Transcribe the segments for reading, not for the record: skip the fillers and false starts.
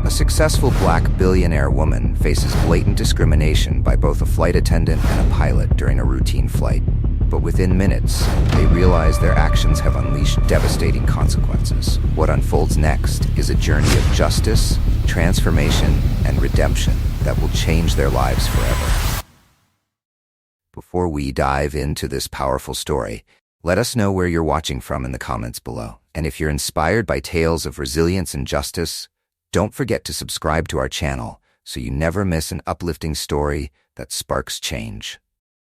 A successful black billionaire woman faces blatant discrimination by both a flight attendant and a pilot during a routine flight. But within minutes, they realize their actions have unleashed devastating consequences. What unfolds next is a journey of justice, transformation, and redemption that will change their lives forever. Before we dive into this powerful story, let us know where you're watching from in the comments below. And if you're inspired by tales of resilience and justice, don't forget to subscribe to our channel so you never miss an uplifting story that sparks change.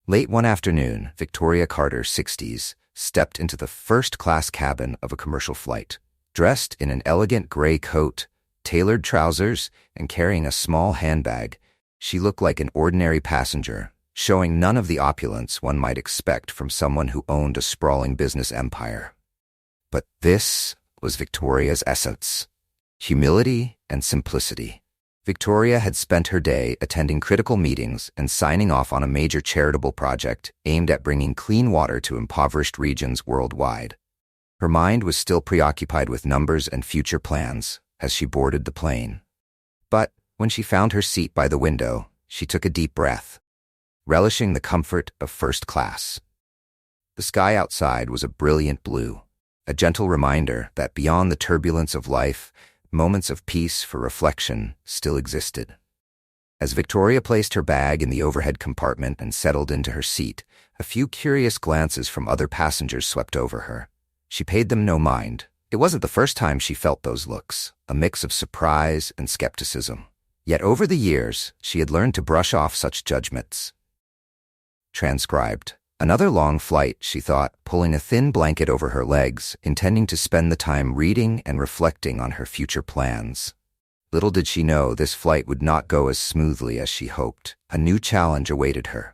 Late one afternoon, Victoria Carter, 60s, stepped into the first-class cabin of a commercial flight. Dressed in an elegant gray coat, tailored trousers, and carrying a small handbag, she looked like an ordinary passenger, showing none of the opulence one might expect from someone who owned a sprawling business empire. But this was Victoria's essence: humility and simplicity. Victoria had spent her day attending critical meetings and signing off on a major charitable project aimed at bringing clean water to impoverished regions worldwide. Her mind was still preoccupied with numbers and future plans as she boarded the plane. But when she found her seat by the window, she took a deep breath, relishing the comfort of first class. The sky outside was a brilliant blue, a gentle reminder that beyond the turbulence of life, moments of peace for reflection still existed. As Victoria placed her bag in the overhead compartment and settled into her seat, a few curious glances from other passengers swept over her. She paid them no mind. It wasn't the first time she felt those looks, a mix of surprise and skepticism. Yet over the years, she had learned to brush off such judgments. Transcribed. Another long flight, she thought, pulling a thin blanket over her legs, intending to spend the time reading and reflecting on her future plans. Little did she know this flight would not go as smoothly as she hoped. A new challenge awaited her,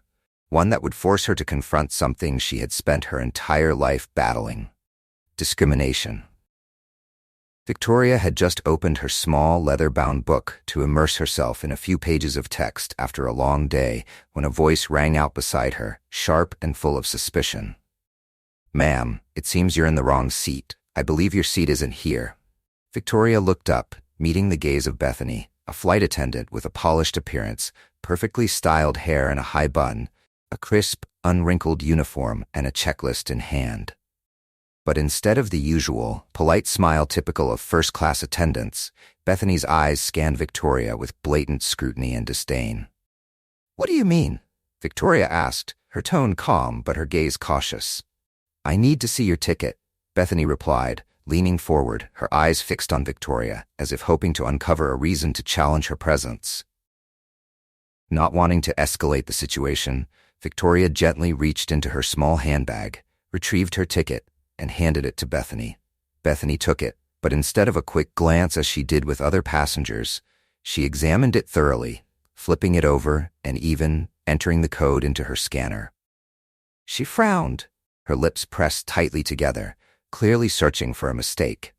one that would force her to confront something she had spent her entire life battling: discrimination. Victoria had just opened her small, leather-bound book to immerse herself in a few pages of text after a long day when a voice rang out beside her, sharp and full of suspicion. "Ma'am, it seems you're in the wrong seat. I believe your seat isn't here." Victoria looked up, meeting the gaze of Bethany, a flight attendant with a polished appearance, perfectly styled hair and a high bun, a crisp, unwrinkled uniform, and a checklist in hand. But instead of the usual, polite smile typical of first-class attendants, Bethany's eyes scanned Victoria with blatant scrutiny and disdain. "What do you mean?" Victoria asked, her tone calm but her gaze cautious. "I need to see your ticket," Bethany replied, leaning forward, her eyes fixed on Victoria, as if hoping to uncover a reason to challenge her presence. Not wanting to escalate the situation, Victoria gently reached into her small handbag, retrieved her ticket, and handed it to Bethany. Bethany took it, but instead of a quick glance as she did with other passengers, she examined it thoroughly, flipping it over and even entering the code into her scanner. She frowned, her lips pressed tightly together, clearly searching for a mistake.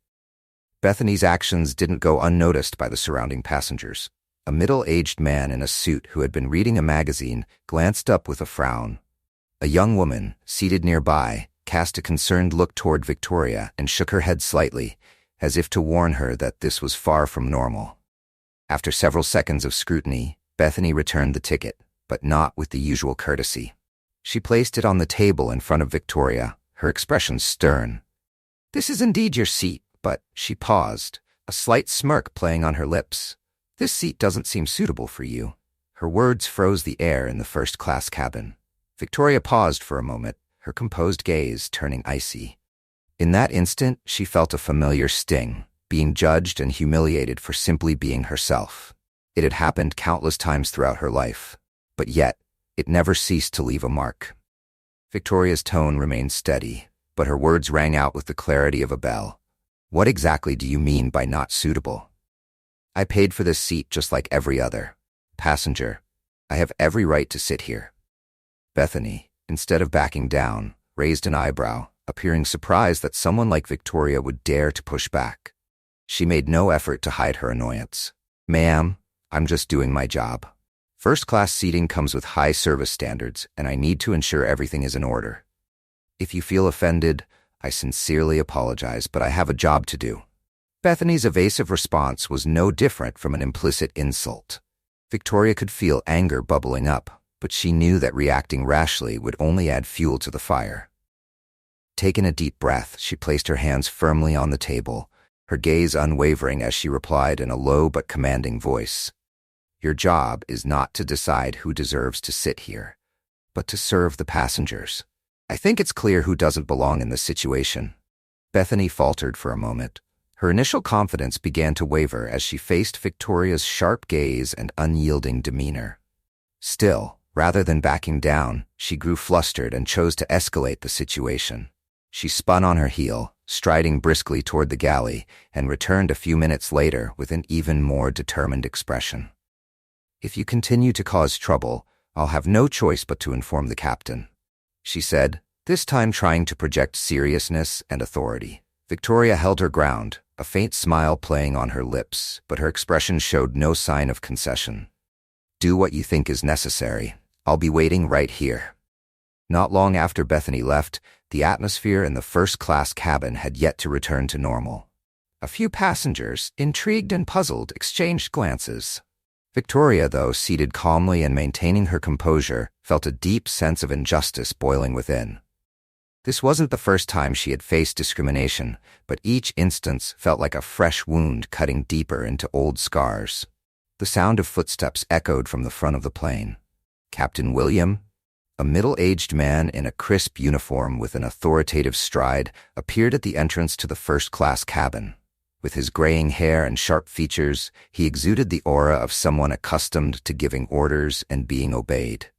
Bethany's actions didn't go unnoticed by the surrounding passengers. A middle-aged man in a suit who had been reading a magazine glanced up with a frown. A young woman, seated nearby, cast a concerned look toward Victoria and shook her head slightly, as if to warn her that this was far from normal. After several seconds of scrutiny, Bethany returned the ticket, but not with the usual courtesy. She placed it on the table in front of Victoria, her expression stern. "This is indeed your seat," but she paused, a slight smirk playing on her lips. "This seat doesn't seem suitable for you." Her words froze the air in the first-class cabin. Victoria paused for a moment, her composed gaze turning icy. In that instant, she felt a familiar sting, being judged and humiliated for simply being herself. It had happened countless times throughout her life, but yet, it never ceased to leave a mark. Victoria's tone remained steady, but her words rang out with the clarity of a bell. "What exactly do you mean by not suitable?" "I paid for this seat just like every other passenger. I have every right to sit here." Bethany, instead of backing down, raised an eyebrow, appearing surprised that someone like Victoria would dare to push back. She made no effort to hide her annoyance. "Ma'am, I'm just doing my job. First-class seating comes with high service standards, and I need to ensure everything is in order. If you feel offended, I sincerely apologize, but I have a job to do." Bethany's evasive response was no different from an implicit insult. Victoria could feel anger bubbling up, but she knew that reacting rashly would only add fuel to the fire. Taking a deep breath, she placed her hands firmly on the table, her gaze unwavering as she replied in a low but commanding voice. "Your job is not to decide who deserves to sit here, but to serve the passengers. I think it's clear who doesn't belong in this situation." Bethany faltered for a moment. Her initial confidence began to waver as she faced Victoria's sharp gaze and unyielding demeanor. Still, rather than backing down, she grew flustered and chose to escalate the situation. She spun on her heel, striding briskly toward the galley, and returned a few minutes later with an even more determined expression. "If you continue to cause trouble, I'll have no choice but to inform the captain," she said, this time trying to project seriousness and authority. Victoria held her ground, a faint smile playing on her lips, but her expression showed no sign of concession. "Do what you think is necessary. I'll be waiting right here." Not long after Bethany left, the atmosphere in the first-class cabin had yet to return to normal. A few passengers, intrigued and puzzled, exchanged glances. Victoria, though seated calmly and maintaining her composure, felt a deep sense of injustice boiling within. This wasn't the first time she had faced discrimination, but each instance felt like a fresh wound cutting deeper into old scars. The sound of footsteps echoed from the front of the plane. Captain William, a middle-aged man in a crisp uniform with an authoritative stride, appeared at the entrance to the first-class cabin. With his graying hair and sharp features, he exuded the aura of someone accustomed to giving orders and being obeyed.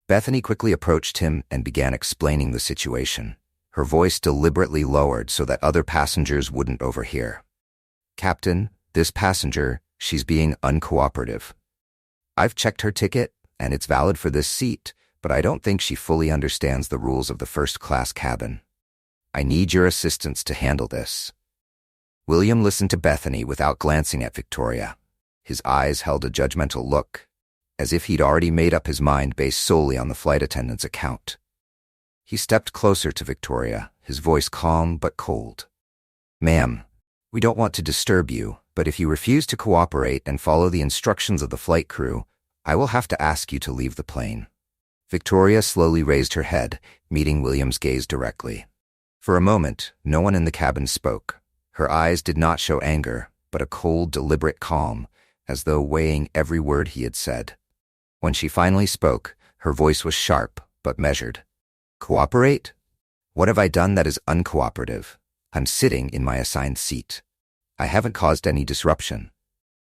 Bethany quickly approached him and began explaining the situation, her voice deliberately lowered so that other passengers wouldn't overhear. "Captain, this passenger, she's being uncooperative. I've checked her ticket, and it's valid for this seat, but I don't think she fully understands the rules of the first-class cabin. I need your assistance to handle this." William listened to Bethany without glancing at Victoria. His eyes held a judgmental look, as if he'd already made up his mind based solely on the flight attendant's account. He stepped closer to Victoria, his voice calm but cold. "Ma'am, we don't want to disturb you, but if you refuse to cooperate and follow the instructions of the flight crew, I will have to ask you to leave the plane." Victoria slowly raised her head, meeting William's gaze directly. For a moment, no one in the cabin spoke. Her eyes did not show anger, but a cold, deliberate calm, as though weighing every word he had said. When she finally spoke, her voice was sharp but measured. "Cooperate? What have I done that is uncooperative? I'm sitting in my assigned seat. I haven't caused any disruption.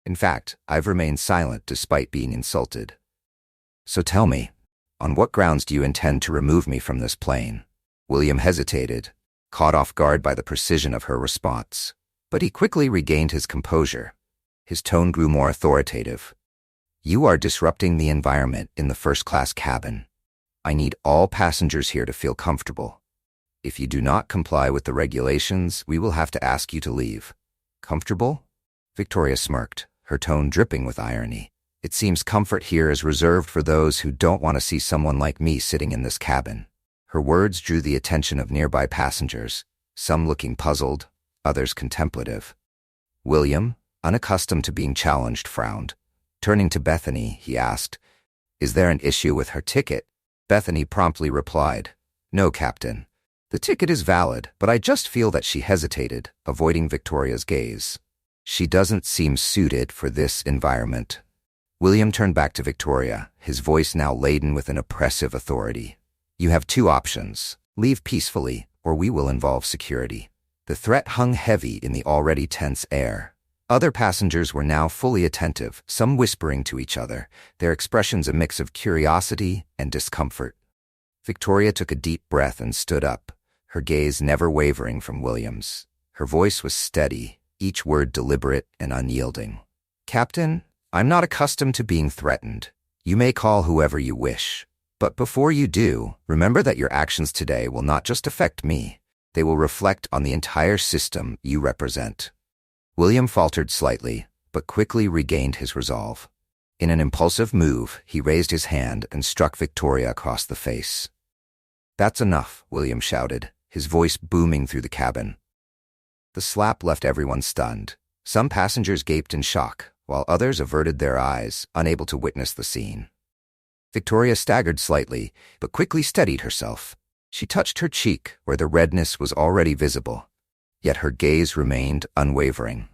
In fact, I've remained silent despite being insulted. So tell me, on what grounds do you intend to remove me from this plane?" William hesitated, caught off guard by the precision of her response. But he quickly regained his composure. His tone grew more authoritative. "You are disrupting the environment in the first-class cabin. I need all passengers here to feel comfortable. If you do not comply with the regulations, we will have to ask you to leave." "Comfortable?" Victoria smirked, her tone dripping with irony. "It seems comfort here is reserved for those who don't want to see someone like me sitting in this cabin." Her words drew the attention of nearby passengers, some looking puzzled, others contemplative. William, unaccustomed to being challenged, frowned. Turning to Bethany, he asked, "Is there an issue with her ticket?" Bethany promptly replied, "No, Captain. The ticket is valid, but I just feel that she hesitated, avoiding Victoria's gaze. She doesn't seem suited for this environment." William turned back to Victoria, his voice now laden with an oppressive authority. "You have two options. Leave peacefully, or we will involve security." The threat hung heavy in the already tense air. Other passengers were now fully attentive, some whispering to each other, their expressions a mix of curiosity and discomfort. Victoria took a deep breath and stood up, her gaze never wavering from William's. Her voice was steady, each word deliberate and unyielding. "Captain, I'm not accustomed to being threatened. You may call whoever you wish. But before you do, remember that your actions today will not just affect me. They will reflect on the entire system you represent." William faltered slightly, but quickly regained his resolve. In an impulsive move, he raised his hand and struck Victoria across the face. "That's enough," William shouted, his voice booming through the cabin. The slap left everyone stunned. Some passengers gaped in shock, while others averted their eyes, unable to witness the scene. Victoria staggered slightly, but quickly steadied herself. She touched her cheek, where the redness was already visible, yet her gaze remained unwavering.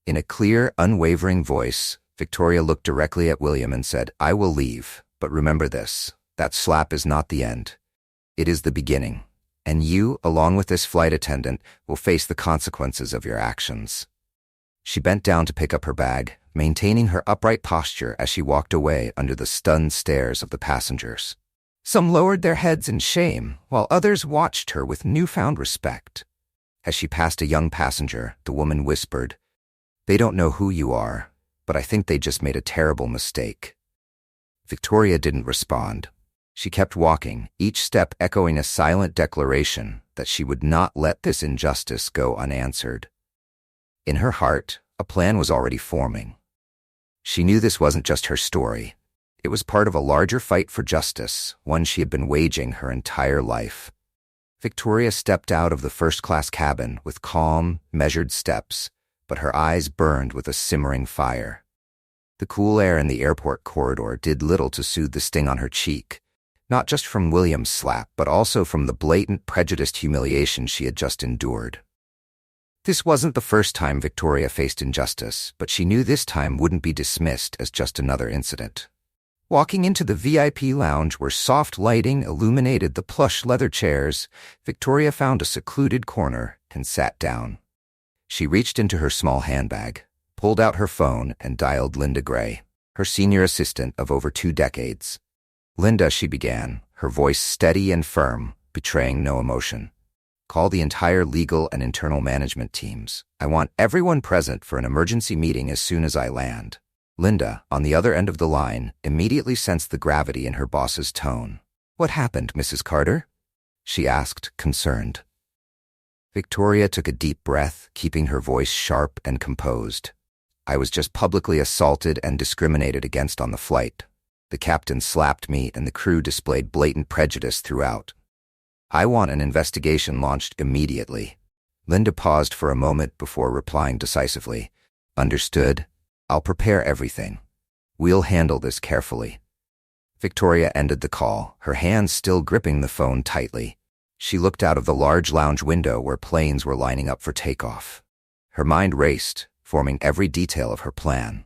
In a clear, unwavering voice, Victoria looked directly at William and said, "I will leave, but remember this, that slap is not the end. It is the beginning, and you, along with this flight attendant, will face the consequences of your actions." She bent down to pick up her bag, maintaining her upright posture as she walked away under the stunned stares of the passengers. Some lowered their heads in shame, while others watched her with newfound respect. As she passed a young passenger, the woman whispered, "They don't know who you are, but I think they just made a terrible mistake." Victoria didn't respond. She kept walking, each step echoing a silent declaration that she would not let this injustice go unanswered. In her heart, a plan was already forming. She knew this wasn't just her story. It was part of a larger fight for justice, one she had been waging her entire life. Victoria stepped out of the first-class cabin with calm, measured steps, but her eyes burned with a simmering fire. The cool air in the airport corridor did little to soothe the sting on her cheek, not just from William's slap, but also from the blatant, prejudiced humiliation she had just endured. This wasn't the first time Victoria faced injustice, but she knew this time wouldn't be dismissed as just another incident. Walking into the VIP lounge where soft lighting illuminated the plush leather chairs, Victoria found a secluded corner and sat down. She reached into her small handbag, pulled out her phone, and dialed Linda Gray, her senior assistant of over 2 decades. "Linda," she began, her voice steady and firm, betraying no emotion. "Call the entire legal and internal management teams. I want everyone present for an emergency meeting as soon as I land." Linda, on the other end of the line, immediately sensed the gravity in her boss's tone. "What happened, Mrs. Carter?" she asked, concerned. Victoria took a deep breath, keeping her voice sharp and composed. "I was just publicly assaulted and discriminated against on the flight. The captain slapped me and the crew displayed blatant prejudice throughout. I want an investigation launched immediately." Linda paused for a moment before replying decisively. "Understood. I'll prepare everything. We'll handle this carefully." Victoria ended the call, her hands still gripping the phone tightly. She looked out of the large lounge window where planes were lining up for takeoff. Her mind raced, forming every detail of her plan.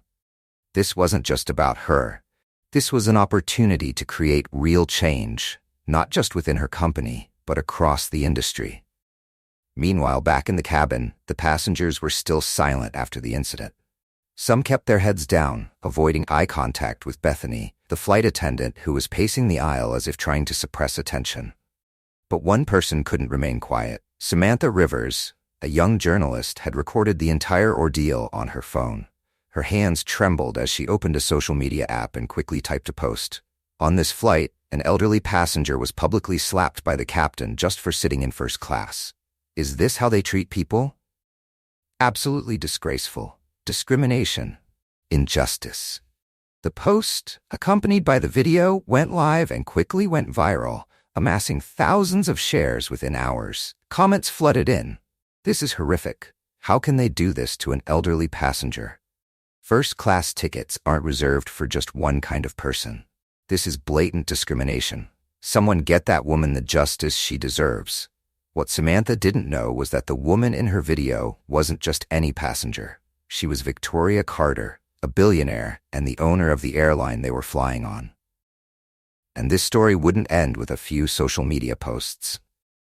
This wasn't just about her. This was an opportunity to create real change, not just within her company, but across the industry. Meanwhile, back in the cabin, the passengers were still silent after the incident. Some kept their heads down, avoiding eye contact with Bethany, the flight attendant who was pacing the aisle as if trying to suppress attention. But one person couldn't remain quiet. Samantha Rivers, a young journalist, had recorded the entire ordeal on her phone. Her hands trembled as she opened a social media app and quickly typed a post. "On this flight, an elderly passenger was publicly slapped by the captain just for sitting in first class. Is this how they treat people? Absolutely disgraceful. Discrimination. Injustice." The post, accompanied by the video, went live and quickly went viral, amassing thousands of shares within hours. Comments flooded in. "This is horrific. How can they do this to an elderly passenger? First-class tickets aren't reserved for just one kind of person. This is blatant discrimination. Someone get that woman the justice she deserves." What Samantha didn't know was that the woman in her video wasn't just any passenger. She was Victoria Carter, a billionaire and the owner of the airline they were flying on. And this story wouldn't end with a few social media posts.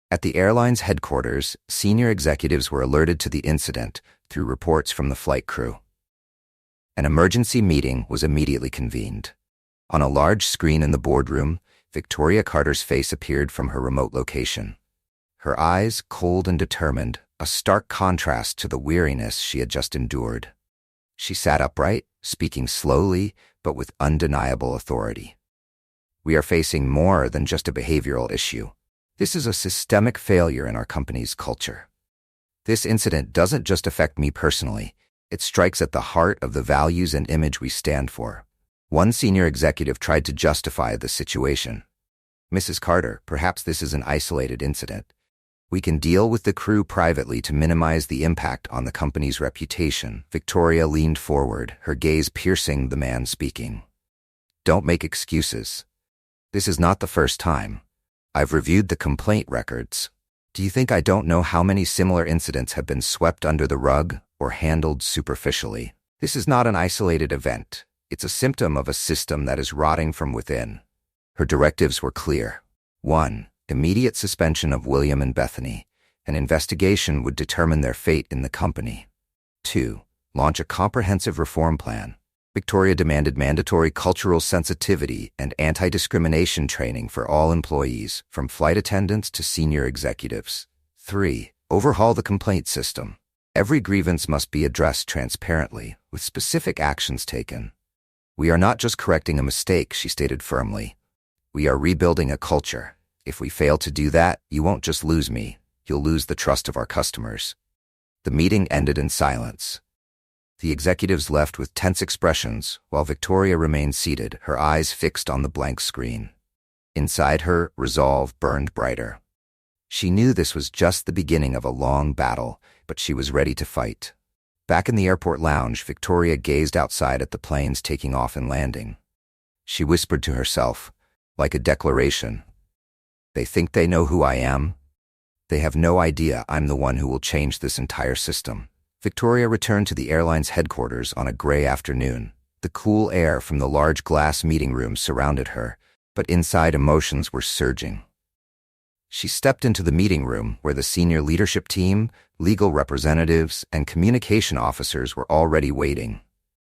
At the airline's headquarters, senior executives were alerted to the incident through reports from the flight crew. An emergency meeting was immediately convened. On a large screen in the boardroom, Victoria Carter's face appeared from her remote location. Her eyes, cold and determined, a stark contrast to the weariness she had just endured. She sat upright, speaking slowly, but with undeniable authority. "We are facing more than just a behavioral issue. This is a systemic failure in our company's culture. This incident doesn't just affect me personally. It strikes at the heart of the values and image we stand for." One senior executive tried to justify the situation. "Mrs. Carter, perhaps this is an isolated incident. We can deal with the crew privately to minimize the impact on the company's reputation. Victoria leaned forward, her gaze piercing the man speaking. Don't make excuses. This is not the first time. I've reviewed the complaint records. Do you think I don't know how many similar incidents have been swept under the rug or handled superficially? This is not an isolated event. It's a symptom of a system that is rotting from within. Her directives were clear. 1. Immediate suspension of William and Bethany. An investigation would determine their fate in the company. 2. Launch a comprehensive reform plan. Victoria demanded mandatory cultural sensitivity and anti-discrimination training for all employees, from flight attendants to senior executives. 3. Overhaul the complaint system. Every grievance must be addressed transparently, with specific actions taken. We are not just correcting a mistake, she stated firmly. We are rebuilding a culture. If we fail to do that, you won't just lose me, you'll lose the trust of our customers. The meeting ended in silence. The executives left with tense expressions, while Victoria remained seated, her eyes fixed on the blank screen. Inside her, resolve burned brighter. She knew this was just the beginning of a long battle, but she was ready to fight. Back in the airport lounge, Victoria gazed outside at the planes taking off and landing. She whispered to herself, like a declaration, "They think they know who I am. They have no idea I'm the one who will change this entire system." Victoria returned to the airline's headquarters on a gray afternoon. The cool air from the large glass meeting room surrounded her, but inside emotions were surging. She stepped into the meeting room where the senior leadership team, legal representatives, and communication officers were already waiting.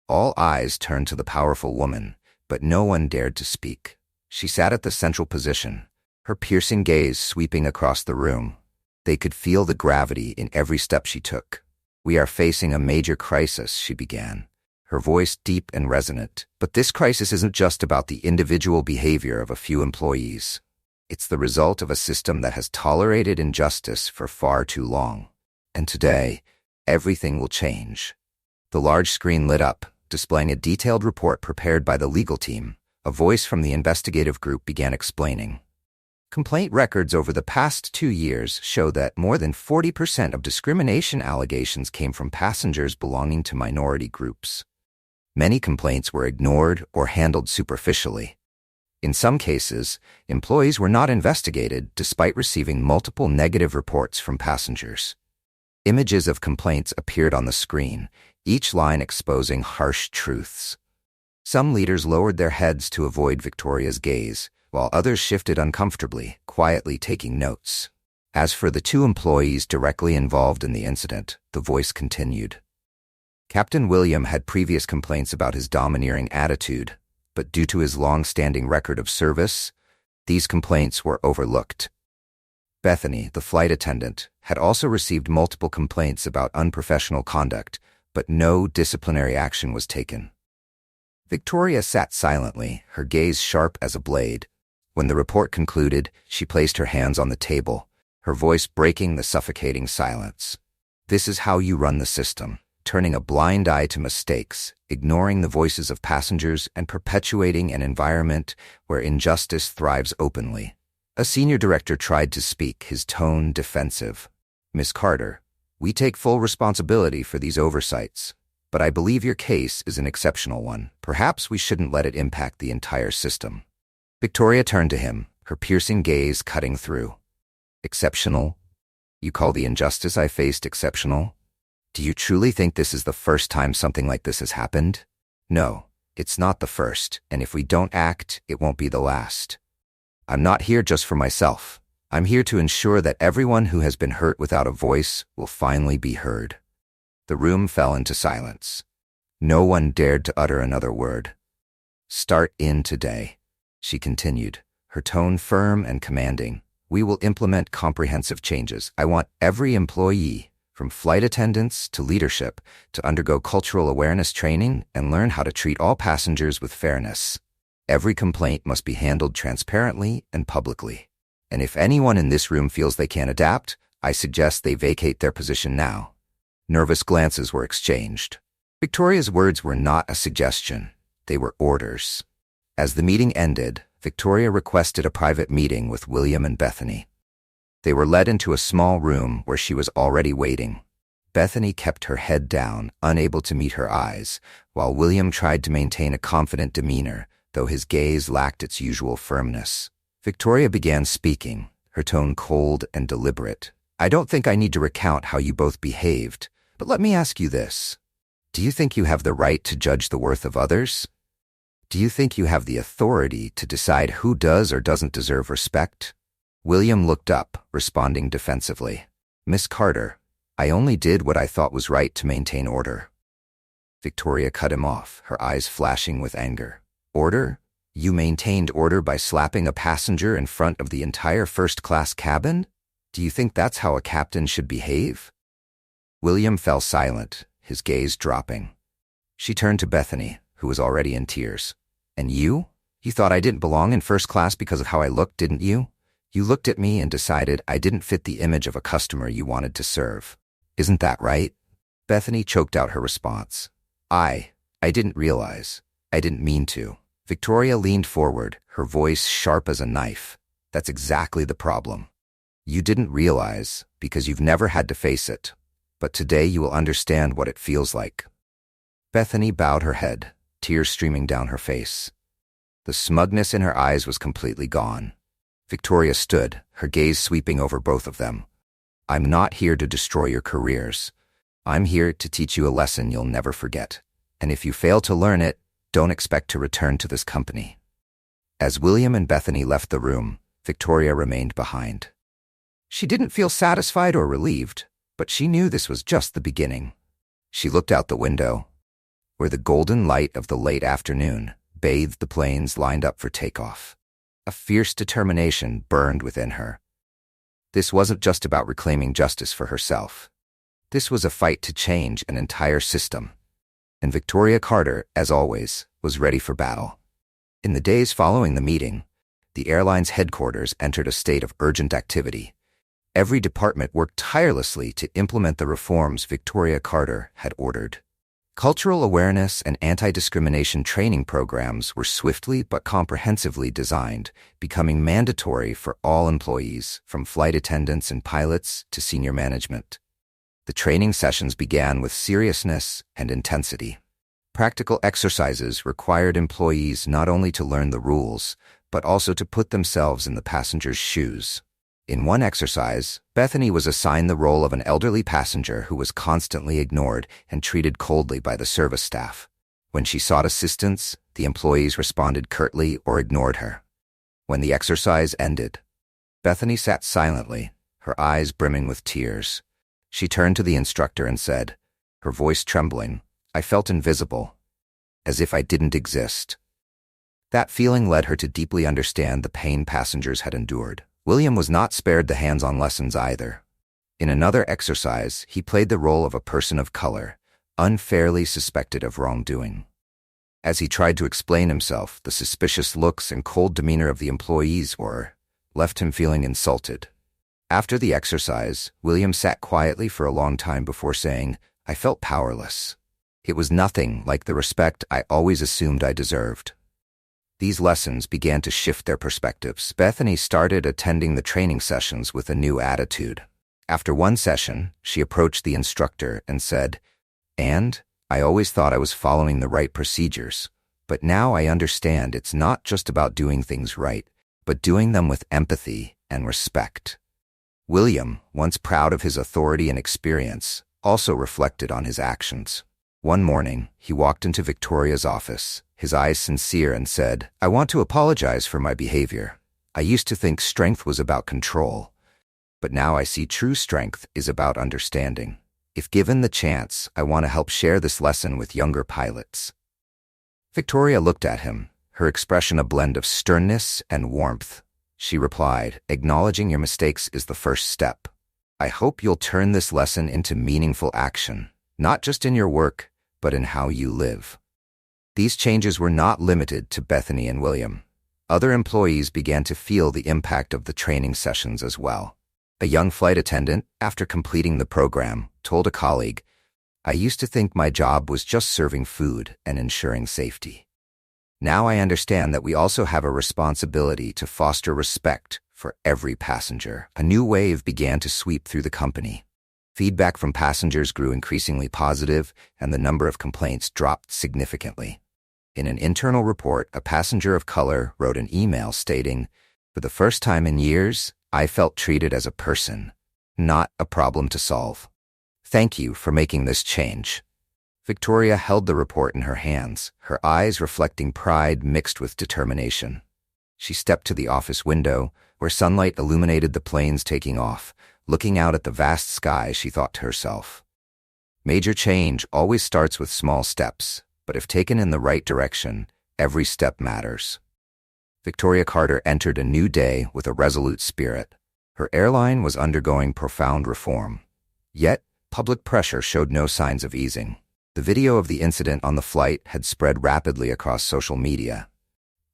All eyes turned to the powerful woman, but no one dared to speak. She sat at the central position, her piercing gaze sweeping across the room. They could feel the gravity in every step she took. "We are facing a major crisis," she began, her voice deep and resonant. "But this crisis isn't just about the individual behavior of a few employees. It's the result of a system that has tolerated injustice for far too long. And today, everything will change." The large screen lit up, displaying a detailed report prepared by the legal team. A voice from the investigative group began explaining. Complaint records over the past 2 years show that more than 40% of discrimination allegations came from passengers belonging to minority groups. Many complaints were ignored or handled superficially. In some cases, employees were not investigated despite receiving multiple negative reports from passengers. Images of complaints appeared on the screen, each line exposing harsh truths. Some leaders lowered their heads to avoid Victoria's gaze, while others shifted uncomfortably, quietly taking notes. As for the 2 employees directly involved in the incident, the voice continued. Captain William had previous complaints about his domineering attitude, but due to his long-standing record of service, these complaints were overlooked. Bethany, the flight attendant, had also received multiple complaints about unprofessional conduct, but no disciplinary action was taken. Victoria sat silently, her gaze sharp as a blade. When the report concluded, she placed her hands on the table, her voice breaking the suffocating silence. "This is how you run the system, turning a blind eye to mistakes, ignoring the voices of passengers, and perpetuating an environment where injustice thrives openly." A senior director tried to speak, his tone defensive. "Miss Carter, we take full responsibility for these oversights, but I believe your case is an exceptional one. Perhaps we shouldn't let it impact the entire system." Victoria turned to him, her piercing gaze cutting through. "Exceptional? You call the injustice I faced exceptional? Do you truly think this is the first time something like this has happened? No, it's not the first, and if we don't act, it won't be the last. I'm not here just for myself. I'm here to ensure that everyone who has been hurt without a voice will finally be heard." The room fell into silence. No one dared to utter another word. "Start in today," she continued, her tone firm and commanding. "We will implement comprehensive changes. I want every employee, from flight attendants to leadership, to undergo cultural awareness training and learn how to treat all passengers with fairness. Every complaint must be handled transparently and publicly. And if anyone in this room feels they can't adapt, I suggest they vacate their position now." Nervous glances were exchanged. Victoria's words were not a suggestion. They were orders. As the meeting ended, Victoria requested a private meeting with William and Bethany. They were led into a small room where she was already waiting. Bethany kept her head down, unable to meet her eyes, while William tried to maintain a confident demeanor, though his gaze lacked its usual firmness. Victoria began speaking, her tone cold and deliberate. "I don't think I need to recount how you both behaved, but let me ask you this. Do you think you have the right to judge the worth of others? Do you think you have the authority to decide who does or doesn't deserve respect?" William looked up, responding defensively. "Miss Carter, I only did what I thought was right to maintain order." Victoria cut him off, her eyes flashing with anger. "Order? You maintained order by slapping a passenger in front of the entire first-class cabin? Do you think that's how a captain should behave?" William fell silent, his gaze dropping. She turned to Bethany, who was already in tears. "And you? You thought I didn't belong in first class because of how I looked, didn't you? You looked at me and decided I didn't fit the image of a customer you wanted to serve. Isn't that right?" Bethany choked out her response. I didn't realize. I didn't mean to." Victoria leaned forward, her voice sharp as a knife. "That's exactly the problem. You didn't realize because you've never had to face it. But today you will understand what it feels like." Bethany bowed her head, tears streaming down her face. The smugness in her eyes was completely gone. Victoria stood, her gaze sweeping over both of them. "I'm not here to destroy your careers. I'm here to teach you a lesson you'll never forget. And if you fail to learn it, don't expect to return to this company." As William and Bethany left the room, Victoria remained behind. She didn't feel satisfied or relieved, but she knew this was just the beginning. She looked out the window, where the golden light of the late afternoon bathed the planes lined up for takeoff. A fierce determination burned within her. This wasn't just about reclaiming justice for herself. This was a fight to change an entire system. And Victoria Carter, as always, was ready for battle. In the days following the meeting, the airline's headquarters entered a state of urgent activity. Every department worked tirelessly to implement the reforms Victoria Carter had ordered. Cultural awareness and anti-discrimination training programs were swiftly but comprehensively designed, becoming mandatory for all employees, from flight attendants and pilots to senior management. The training sessions began with seriousness and intensity. Practical exercises required employees not only to learn the rules, but also to put themselves in the passenger's shoes. In one exercise, Bethany was assigned the role of an elderly passenger who was constantly ignored and treated coldly by the service staff. When she sought assistance, the employees responded curtly or ignored her. When the exercise ended, Bethany sat silently, her eyes brimming with tears. She turned to the instructor and said, her voice trembling, "I felt invisible, as if I didn't exist." That feeling led her to deeply understand the pain passengers had endured. William was not spared the hands-on lessons either. In another exercise, he played the role of a person of color, unfairly suspected of wrongdoing. As he tried to explain himself, the suspicious looks and cold demeanor of the employees left him feeling insulted. After the exercise, William sat quietly for a long time before saying, "I felt powerless. It was nothing like the respect I always assumed I deserved." These lessons began to shift their perspectives. Bethany started attending the training sessions with a new attitude. After one session, she approached the instructor and said, "And I always thought I was following the right procedures, but now I understand it's not just about doing things right, but doing them with empathy and respect." William, once proud of his authority and experience, also reflected on his actions. One morning, he walked into Victoria's office, his eyes sincere, and said, "I want to apologize for my behavior. I used to think strength was about control, but now I see true strength is about understanding. If given the chance, I want to help share this lesson with younger pilots." Victoria looked at him, her expression a blend of sternness and warmth. She replied, "Acknowledging your mistakes is the first step. I hope you'll turn this lesson into meaningful action, not just in your work, but in how you live." These changes were not limited to Bethany and William. Other employees began to feel the impact of the training sessions as well. A young flight attendant, after completing the program, told a colleague, "I used to think my job was just serving food and ensuring safety. Now I understand that we also have a responsibility to foster respect for every passenger. A new wave began to sweep through the company. Feedback from passengers grew increasingly positive, and the number of complaints dropped significantly. In an internal report, a passenger of color wrote an email stating, "For the first time in years, I felt treated as a person, not a problem to solve. Thank you for making this change." Victoria held the report in her hands, her eyes reflecting pride mixed with determination. She stepped to the office window, where sunlight illuminated the planes taking off. Looking out at the vast sky, she thought to herself, "Major change always starts with small steps, but if taken in the right direction, every step matters." Victoria Carter entered a new day with a resolute spirit. Her airline was undergoing profound reform. Yet, public pressure showed no signs of easing. The video of the incident on the flight had spread rapidly across social media.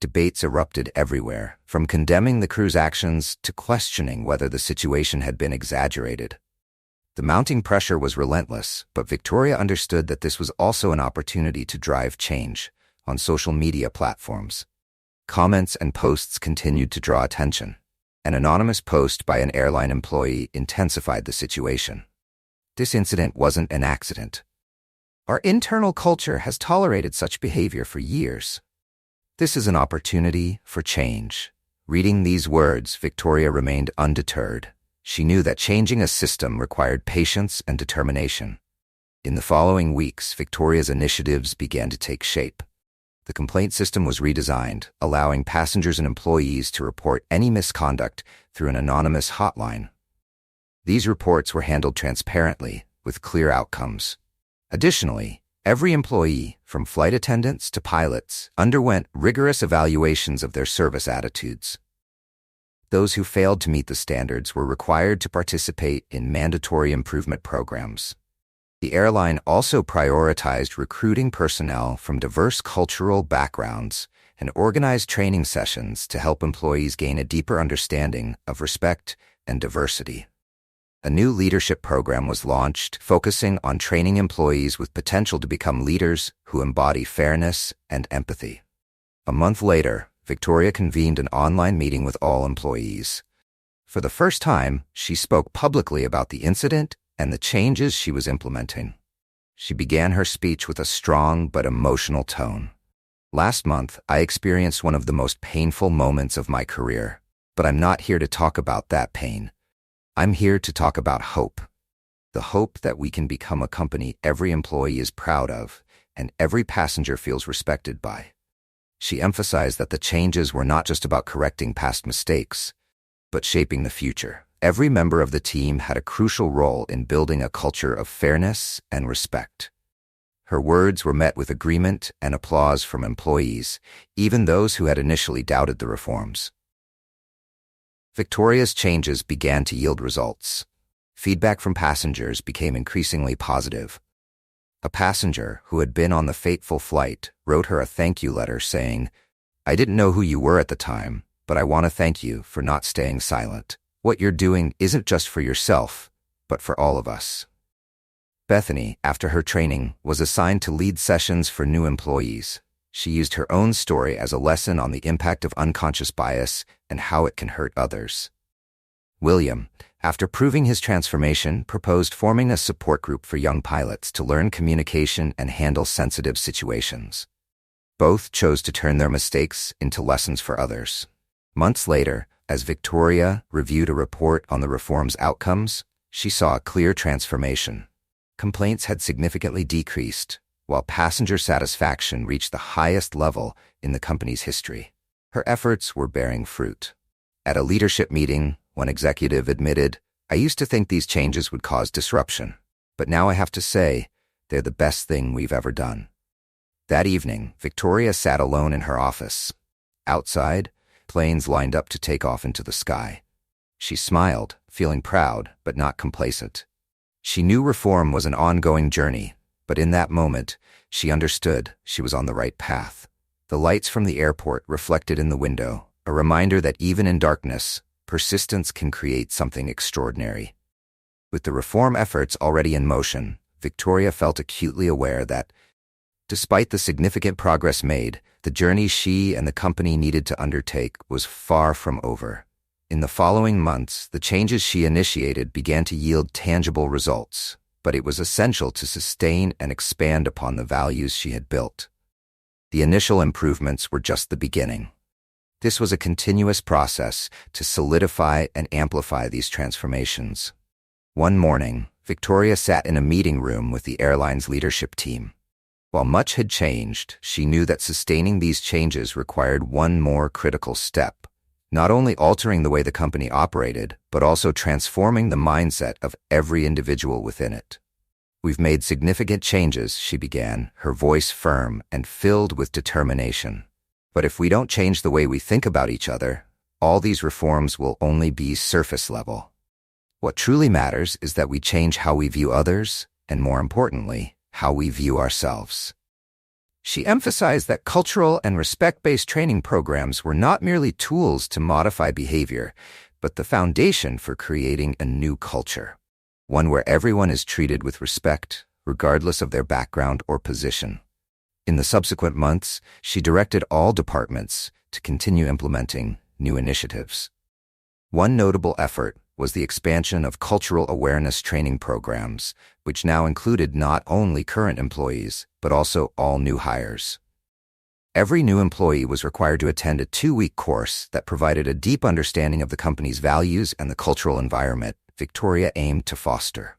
Debates erupted everywhere, from condemning the crew's actions to questioning whether the situation had been exaggerated. The mounting pressure was relentless, but Victoria understood that this was also an opportunity to drive change. On social media platforms, comments and posts continued to draw attention. An anonymous post by an airline employee intensified the situation. "This incident wasn't an accident. Our internal culture has tolerated such behavior for years. This is an opportunity for change." Reading these words, Victoria remained undeterred. She knew that changing a system required patience and determination. In the following weeks, Victoria's initiatives began to take shape. The complaint system was redesigned, allowing passengers and employees to report any misconduct through an anonymous hotline. These reports were handled transparently, with clear outcomes. Additionally, every employee, from flight attendants to pilots, underwent rigorous evaluations of their service attitudes. Those who failed to meet the standards were required to participate in mandatory improvement programs. The airline also prioritized recruiting personnel from diverse cultural backgrounds and organized training sessions to help employees gain a deeper understanding of respect and diversity. A new leadership program was launched, focusing on training employees with potential to become leaders who embody fairness and empathy. A month later, Victoria convened an online meeting with all employees. For the first time, she spoke publicly about the incident and the changes she was implementing. She began her speech with a strong but emotional tone. "Last month, I experienced one of the most painful moments of my career, but I'm not here to talk about that pain. I'm here to talk about hope. The hope that we can become a company every employee is proud of and every passenger feels respected by." She emphasized that the changes were not just about correcting past mistakes, but shaping the future. Every member of the team had a crucial role in building a culture of fairness and respect. Her words were met with agreement and applause from employees, even those who had initially doubted the reforms. Victoria's changes began to yield results. Feedback from passengers became increasingly positive. A passenger who had been on the fateful flight wrote her a thank you letter saying, "I didn't know who you were at the time, but I want to thank you for not staying silent. What you're doing isn't just for yourself, but for all of us." Bethany, after her training, was assigned to lead sessions for new employees. She used her own story as a lesson on the impact of unconscious bias and how it can hurt others. William, after proving his transformation, proposed forming a support group for young pilots to learn communication and handle sensitive situations. Both chose to turn their mistakes into lessons for others. Months later, as Victoria reviewed a report on the reform's outcomes, she saw a clear transformation. Complaints had significantly decreased, while passenger satisfaction reached the highest level in the company's history. Her efforts were bearing fruit. At a leadership meeting, one executive admitted, "I used to think these changes would cause disruption, but now I have to say, they're the best thing we've ever done." That evening, Victoria sat alone in her office. Outside, planes lined up to take off into the sky. She smiled, feeling proud but not complacent. She knew reform was an ongoing journey, but in that moment, she understood she was on the right path. The lights from the airport reflected in the window, a reminder that even in darkness, persistence can create something extraordinary. With the reform efforts already in motion, Victoria felt acutely aware that, despite the significant progress made, the journey she and the company needed to undertake was far from over. In the following months, the changes she initiated began to yield tangible results, but it was essential to sustain and expand upon the values she had built. The initial improvements were just the beginning. This was a continuous process to solidify and amplify these transformations. One morning, Victoria sat in a meeting room with the airline's leadership team. While much had changed, she knew that sustaining these changes required one more critical step, not only altering the way the company operated, but also transforming the mindset of every individual within it. "We've made significant changes," she began, her voice firm and filled with determination. "But if we don't change the way we think about each other, all these reforms will only be surface level. What truly matters is that we change how we view others, and more importantly, how we view ourselves." She emphasized that cultural and respect-based training programs were not merely tools to modify behavior, but the foundation for creating a new culture, one where everyone is treated with respect, regardless of their background or position. In the subsequent months, she directed all departments to continue implementing new initiatives. One notable effort was the expansion of cultural awareness training programs, which now included not only current employees, but also all new hires. Every new employee was required to attend a 2-week course that provided a deep understanding of the company's values and the cultural environment Victoria aimed to foster.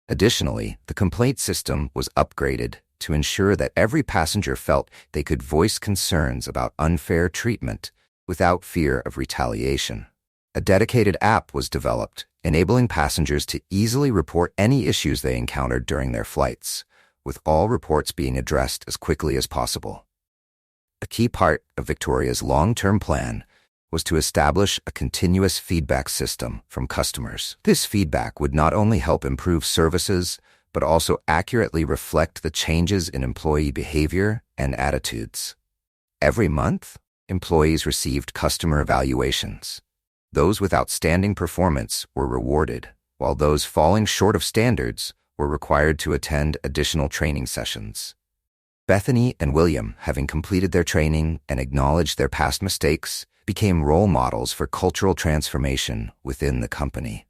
Additionally, the complaint system was upgraded to ensure that every passenger felt they could voice concerns about unfair treatment without fear of retaliation. A dedicated app was developed, enabling passengers to easily report any issues they encountered during their flights, with all reports being addressed as quickly as possible. A key part of Victoria's long-term plan was to establish a continuous feedback system from customers. This feedback would not only help improve services, but also accurately reflect the changes in employee behavior and attitudes. Every month, employees received customer evaluations. Those with outstanding performance were rewarded, while those falling short of standards were required to attend additional training sessions. Bethany and William, having completed their training and acknowledged their past mistakes, became role models for cultural transformation within the company.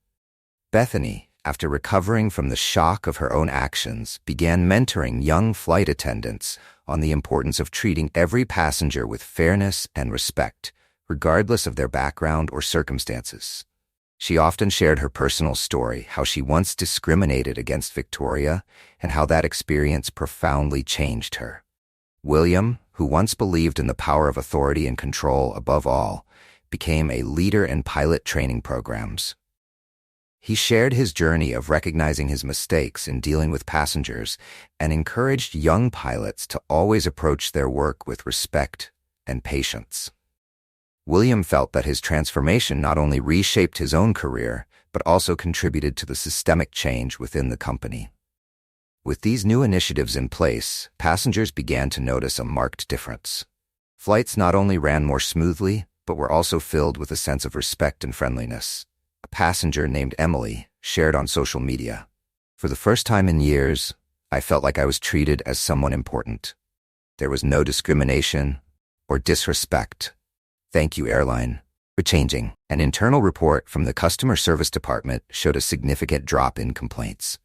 Bethany, after recovering from the shock of her own actions, began mentoring young flight attendants on the importance of treating every passenger with fairness and respect, regardless of their background or circumstances. She often shared her personal story, how she once discriminated against Victoria, and how that experience profoundly changed her. William, who once believed in the power of authority and control above all, became a leader in pilot training programs. He shared his journey of recognizing his mistakes in dealing with passengers and encouraged young pilots to always approach their work with respect and patience. William felt that his transformation not only reshaped his own career, but also contributed to the systemic change within the company. With these new initiatives in place, passengers began to notice a marked difference. Flights not only ran more smoothly, but were also filled with a sense of respect and friendliness. A passenger named Emily shared on social media, "For the first time in years, I felt like I was treated as someone important. There was no discrimination or disrespect. Thank you, airline, for changing." An internal report from the customer service department showed a significant drop in complaints.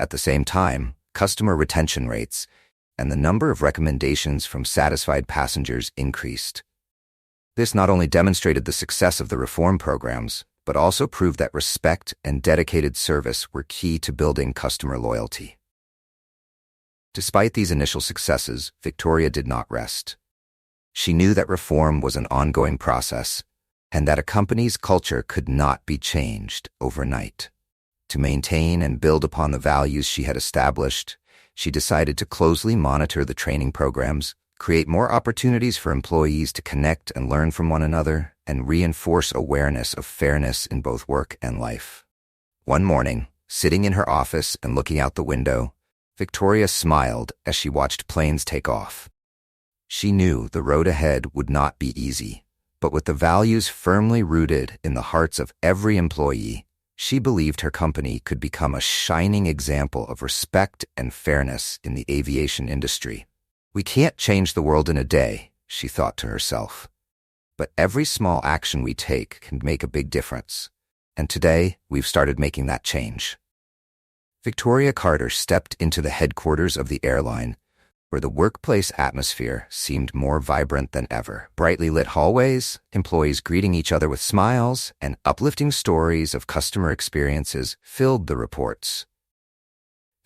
At the same time, customer retention rates and the number of recommendations from satisfied passengers increased. This not only demonstrated the success of the reform programs, but also proved that respect and dedicated service were key to building customer loyalty. Despite these initial successes, Victoria did not rest. She knew that reform was an ongoing process, and that a company's culture could not be changed overnight. To maintain and build upon the values she had established, she decided to closely monitor the training programs, create more opportunities for employees to connect and learn from one another, and reinforce awareness of fairness in both work and life. One morning, sitting in her office and looking out the window, Victoria smiled as she watched planes take off. She knew the road ahead would not be easy, but with the values firmly rooted in the hearts of every employee, she believed her company could become a shining example of respect and fairness in the aviation industry. "We can't change the world in a day," she thought to herself. But every small action we take can make a big difference. And today, we've started making that change. Victoria Carter stepped into the headquarters of the airline, where the workplace atmosphere seemed more vibrant than ever. Brightly lit hallways, employees greeting each other with smiles, and uplifting stories of customer experiences filled the reports.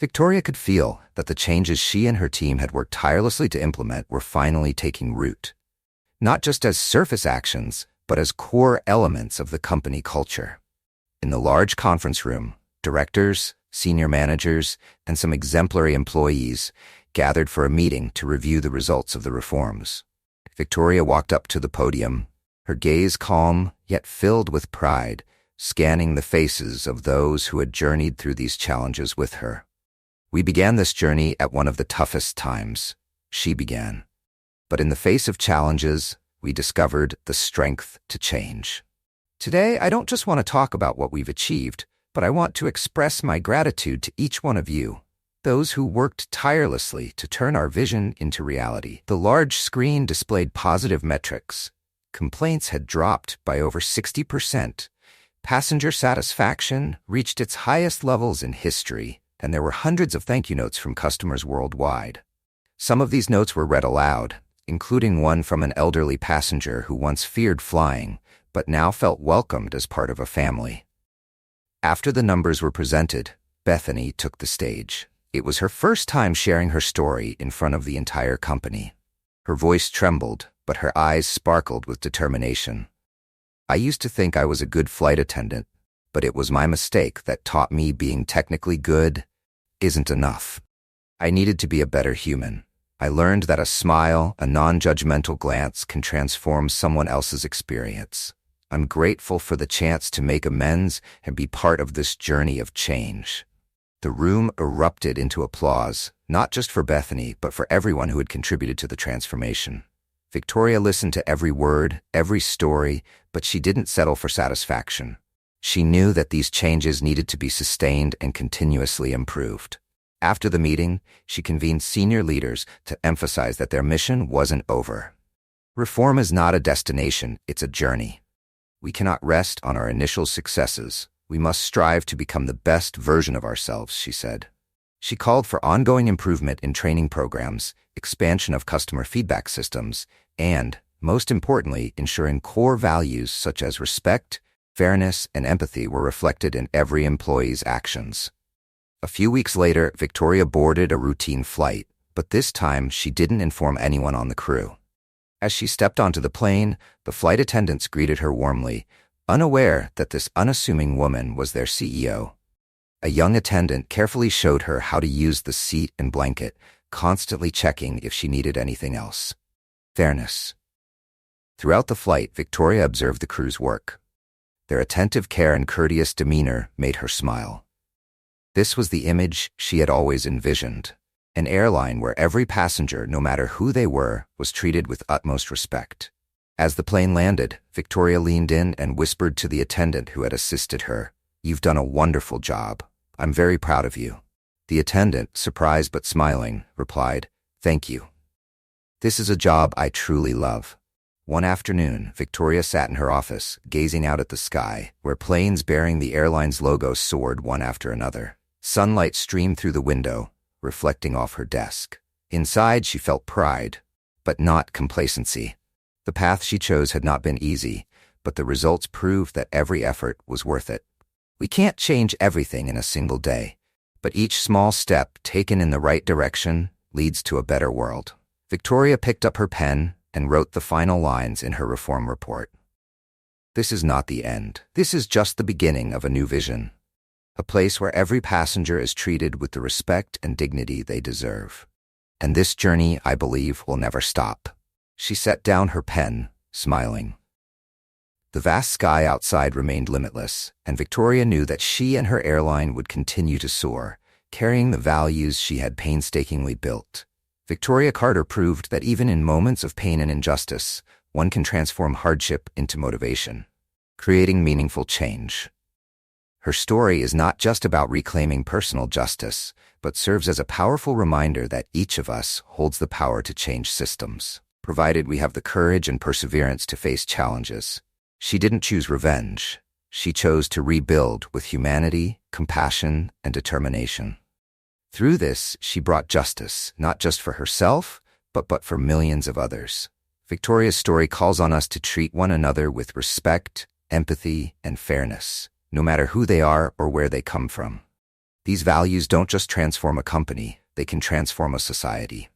Victoria could feel that the changes she and her team had worked tirelessly to implement were finally taking root, not just as surface actions, but as core elements of the company culture. In the large conference room, directors, senior managers, and some exemplary employees gathered for a meeting to review the results of the reforms. Victoria walked up to the podium, her gaze calm yet filled with pride, scanning the faces of those who had journeyed through these challenges with her. "We began this journey at one of the toughest times," she began. "But in the face of challenges, we discovered the strength to change. Today, I don't just want to talk about what we've achieved, but I want to express my gratitude to each one of you, those who worked tirelessly to turn our vision into reality." The large screen displayed positive metrics. Complaints had dropped by over 60%. Passenger satisfaction reached its highest levels in history, and there were hundreds of thank you notes from customers worldwide. Some of these notes were read aloud, including one from an elderly passenger who once feared flying, but now felt welcomed as part of a family. After the numbers were presented, Bethany took the stage. It was her first time sharing her story in front of the entire company. Her voice trembled, but her eyes sparkled with determination. "I used to think I was a good flight attendant, but it was my mistake that taught me being technically good isn't enough. I needed to be a better human. I learned that a smile, a non-judgmental glance can transform someone else's experience. I'm grateful for the chance to make amends and be part of this journey of change." The room erupted into applause, not just for Bethany, but for everyone who had contributed to the transformation. Victoria listened to every word, every story, but she didn't settle for satisfaction. She knew that these changes needed to be sustained and continuously improved. After the meeting, she convened senior leaders to emphasize that their mission wasn't over. Reform is not a destination, it's a journey. We cannot rest on our initial successes. We must strive to become the best version of ourselves, she said. She called for ongoing improvement in training programs, expansion of customer feedback systems, and, most importantly, ensuring core values such as respect, fairness, and empathy were reflected in every employee's actions. A few weeks later, Victoria boarded a routine flight, but this time she didn't inform anyone on the crew. As she stepped onto the plane, the flight attendants greeted her warmly, unaware that this unassuming woman was their CEO. A young attendant carefully showed her how to use the seat and blanket, constantly checking if she needed anything else. Fairness. Throughout the flight, Victoria observed the crew's work. Their attentive care and courteous demeanor made her smile. This was the image she had always envisioned, an airline where every passenger, no matter who they were, was treated with utmost respect. As the plane landed, Victoria leaned in and whispered to the attendant who had assisted her, "You've done a wonderful job. I'm very proud of you." The attendant, surprised but smiling, replied, "Thank you. This is a job I truly love." One afternoon, Victoria sat in her office, gazing out at the sky, where planes bearing the airline's logo soared one after another. Sunlight streamed through the window, reflecting off her desk. Inside, she felt pride, but not complacency. The path she chose had not been easy, but the results proved that every effort was worth it. We can't change everything in a single day, but each small step taken in the right direction leads to a better world. Victoria picked up her pen and wrote the final lines in her reform report. "This is not the end. This is just the beginning of a new vision. A place where every passenger is treated with the respect and dignity they deserve. And this journey, I believe, will never stop." She set down her pen, smiling. The vast sky outside remained limitless, and Victoria knew that she and her airline would continue to soar, carrying the values she had painstakingly built. Victoria Carter proved that even in moments of pain and injustice, one can transform hardship into motivation, creating meaningful change. Her story is not just about reclaiming personal justice, but serves as a powerful reminder that each of us holds the power to change systems. provided we have the courage and perseverance to face challenges. She didn't choose revenge. She chose to rebuild with humanity, compassion, and determination. Through this, she brought justice, not just for herself, but for millions of others. Victoria's story calls on us to treat one another with respect, empathy, and fairness, no matter who they are or where they come from. These values don't just transform a company, they can transform a society.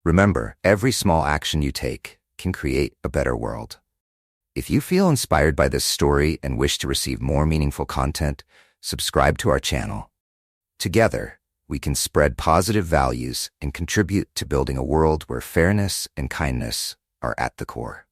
Remember, every small action you take can create a better world. If you feel inspired by this story and wish to receive more meaningful content, subscribe to our channel. Together, we can spread positive values and contribute to building a world where fairness and kindness are at the core.